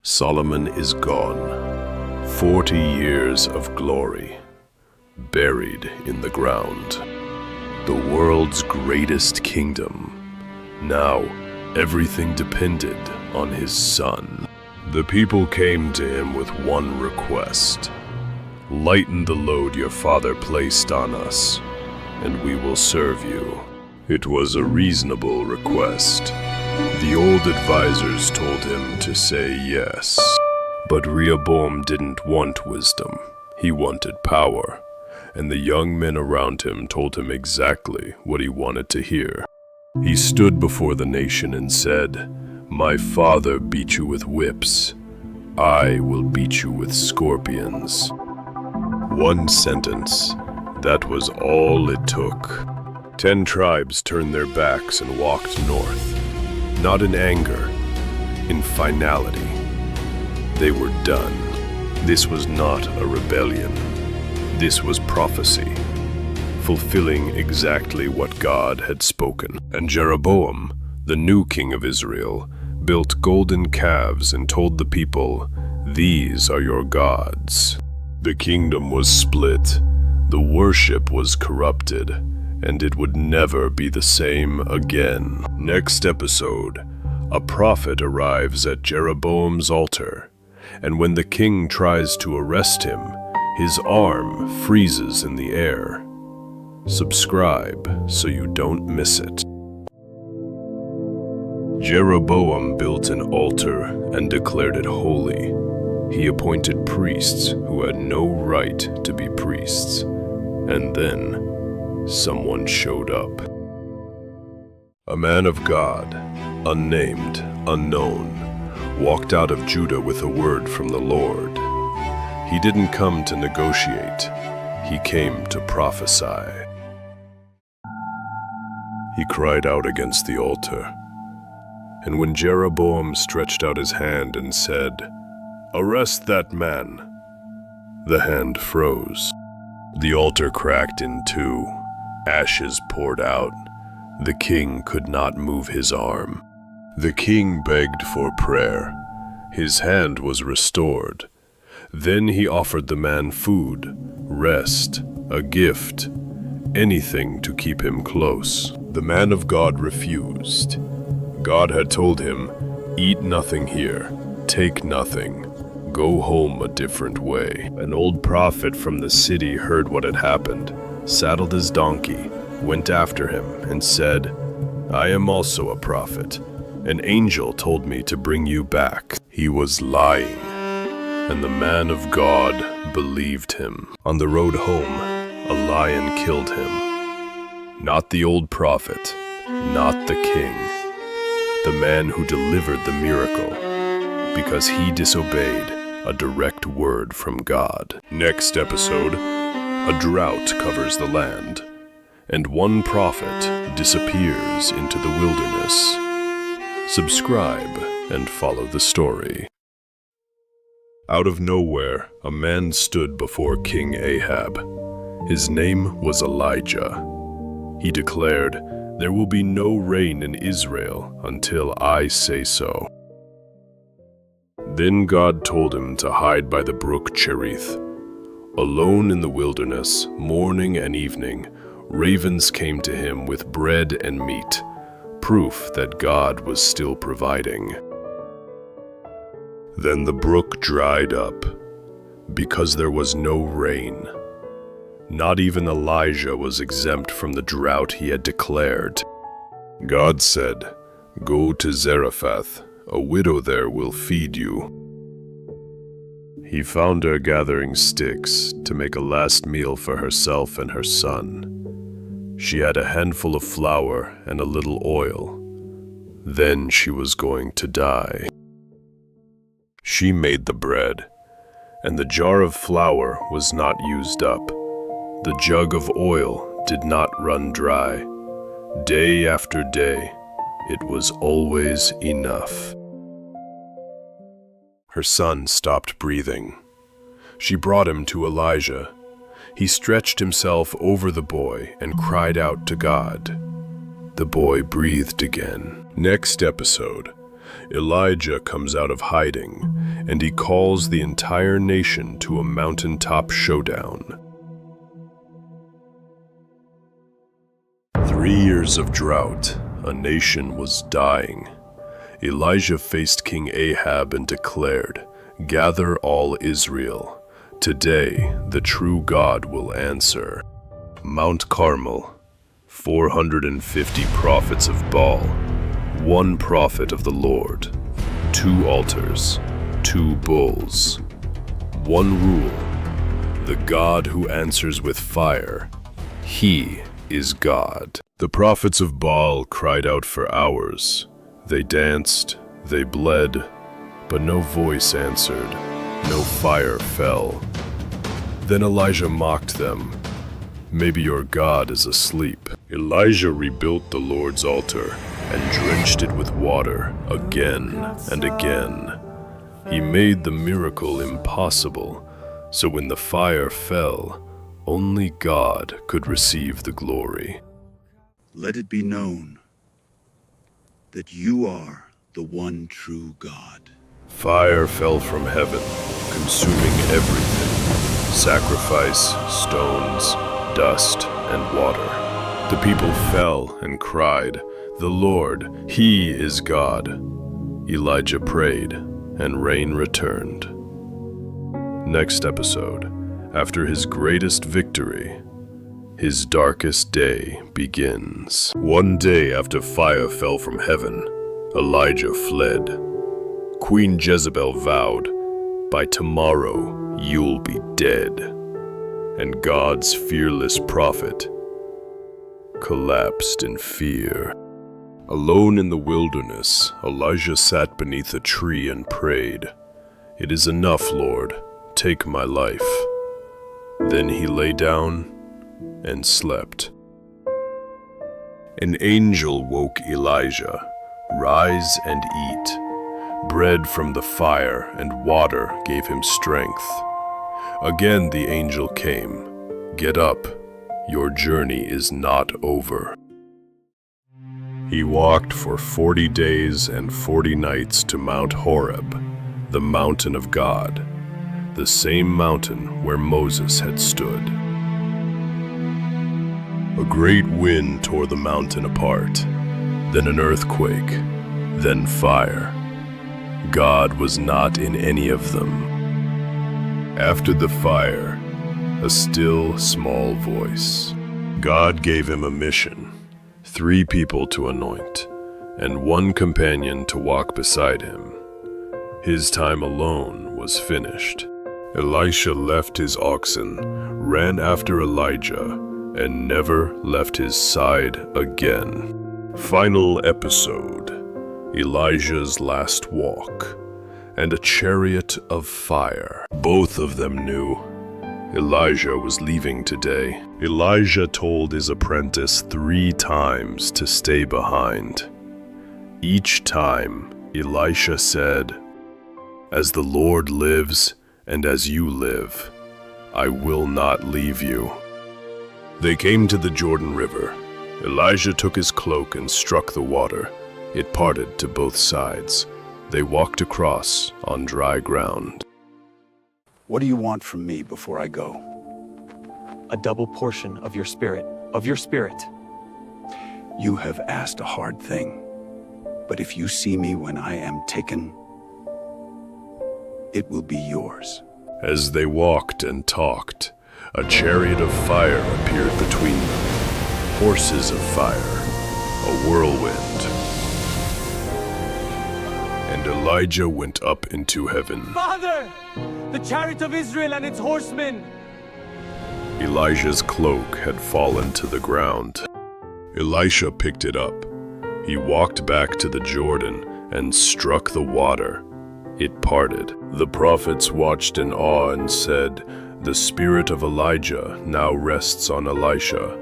Solomon is gone. 40 years of glory, buried in the ground. The world's greatest kingdom. Now, everything depended on his son. The people came to him with one request. Lighten the load your father placed on us, and we will serve you. It was a reasonable request. The old advisors told him to say yes. But Rehoboam didn't want wisdom. He wanted power. And the young men around him told him exactly what he wanted to hear. He stood before the nation and said, "My father beat you with whips. I will beat you with scorpions." One sentence. That was all it took. 10 tribes turned their backs and walked north. Not in anger, in finality. They were done. This was not a rebellion. This was prophecy, fulfilling exactly what God had spoken. And Jeroboam, the new king of Israel, built golden calves and told the people, "These are your gods." The kingdom was split, the worship was corrupted, and it would never be the same again. Next episode, a prophet arrives at Jeroboam's altar, and when the king tries to arrest him, his arm freezes in the air. Subscribe so you don't miss it. Jeroboam built an altar and declared it holy. He appointed priests who had no right to be priests. And then someone showed up. A man of God, unnamed, unknown, walked out of Judah with a word from the Lord. He didn't come to negotiate. He came to prophesy. He cried out against the altar. And when Jeroboam stretched out his hand and said, "Arrest that man," the hand froze. The altar cracked in two. Ashes poured out. The king could not move his arm. The king begged for prayer. His hand was restored. Then he offered the man food, rest, a gift, anything to keep him close. The man of God refused. God had told him, "Eat nothing here, take nothing. Go home a different way." An old prophet from the city heard what had happened, saddled his donkey, went after him, and said, "I am also a prophet. An angel told me to bring you back." He was lying, and the man of God believed him. On the road home, a lion killed him. Not the old prophet, not the king. The man who delivered the miracle, because he disobeyed a direct word from God. Next episode, a drought covers the land, and one prophet disappears into the wilderness. Subscribe and follow the story. Out of nowhere, a man stood before King Ahab. His name was Elijah. He declared, "There will be no rain in Israel until I say so." Then God told him to hide by the brook Chariot. Alone in the wilderness, morning and evening, ravens came to him with bread and meat, proof that God was still providing. Then the brook dried up, because there was no rain. Not even Elijah was exempt from the drought he had declared. God said, "Go to Zarephath. A widow there will feed you." He found her gathering sticks to make a last meal for herself and her son. She had a handful of flour and a little oil. Then she was going to die. She made the bread, and the jar of flour was not used up. The jug of oil did not run dry. Day after day, it was always enough. Her son stopped breathing. She brought him to Elijah. He stretched himself over the boy and cried out to God. The boy breathed again. Next episode, Elijah comes out of hiding and he calls the entire nation to a mountaintop showdown. 3 years of drought, a nation was dying. Elijah faced King Ahab and declared, "Gather all Israel. Today the true God will answer." Mount Carmel, 450 prophets of Baal, 1 prophet of the Lord, 2 altars, 2 bulls, 1 rule: the God who answers with fire, he is God. The prophets of Baal cried out for hours. They danced, they bled, but no voice answered, no fire fell. Then Elijah mocked them. "Maybe your God is asleep." Elijah rebuilt the Lord's altar and drenched it with water again and again. He made the miracle impossible, so when the fire fell, only God could receive the glory. Let it be known that you are the one true God. Fire fell from heaven, consuming everything: sacrifice, stones, dust, and water. The people fell and cried, "The Lord, He is God." Elijah prayed, and rain returned. Next episode, after his greatest victory, his darkest day begins. One day after fire fell from heaven, Elijah fled. Queen Jezebel vowed, "By tomorrow you'll be dead." And God's fearless prophet collapsed in fear. Alone in the wilderness, Elijah sat beneath a tree and prayed, "It is enough, Lord, take my life." Then he lay down and slept. An angel woke Elijah. "Rise and eat." Bread from the fire and water gave him strength. Again the angel came. "Get up, your journey is not over." He walked for 40 days and 40 nights to Mount Horeb, the mountain of God, the same mountain where Moses had stood. A great wind tore the mountain apart, then an earthquake, then fire. God was not in any of them. After the fire, a still, small voice. God gave him a mission: 3 people to anoint, and 1 companion to walk beside him. His time alone was finished. Elisha left his oxen, ran after Elijah, and never left his side again. Final episode: Elijah's last walk, and a chariot of fire. Both of them knew Elijah was leaving today. Elijah told his apprentice 3 times to stay behind. Each time, Elisha said, "As the Lord lives, and as you live, I will not leave you." They came to the Jordan River. Elijah took his cloak and struck the water. It parted to both sides. They walked across on dry ground. What do you want from me before I go? A double portion of your spirit, You have asked a hard thing, but if you see me when I am taken, it will be yours. As they walked and talked, a chariot of fire appeared between them, horses of fire, a whirlwind. And Elijah went up into heaven. Father! The chariot of Israel and its horsemen! Elijah's cloak had fallen to the ground. Elisha picked it up. He walked back to the Jordan and struck the water. It parted. The prophets watched in awe and said, "The spirit of Elijah now rests on Elisha."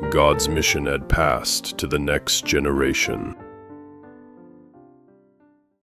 God's mission had passed to the next generation.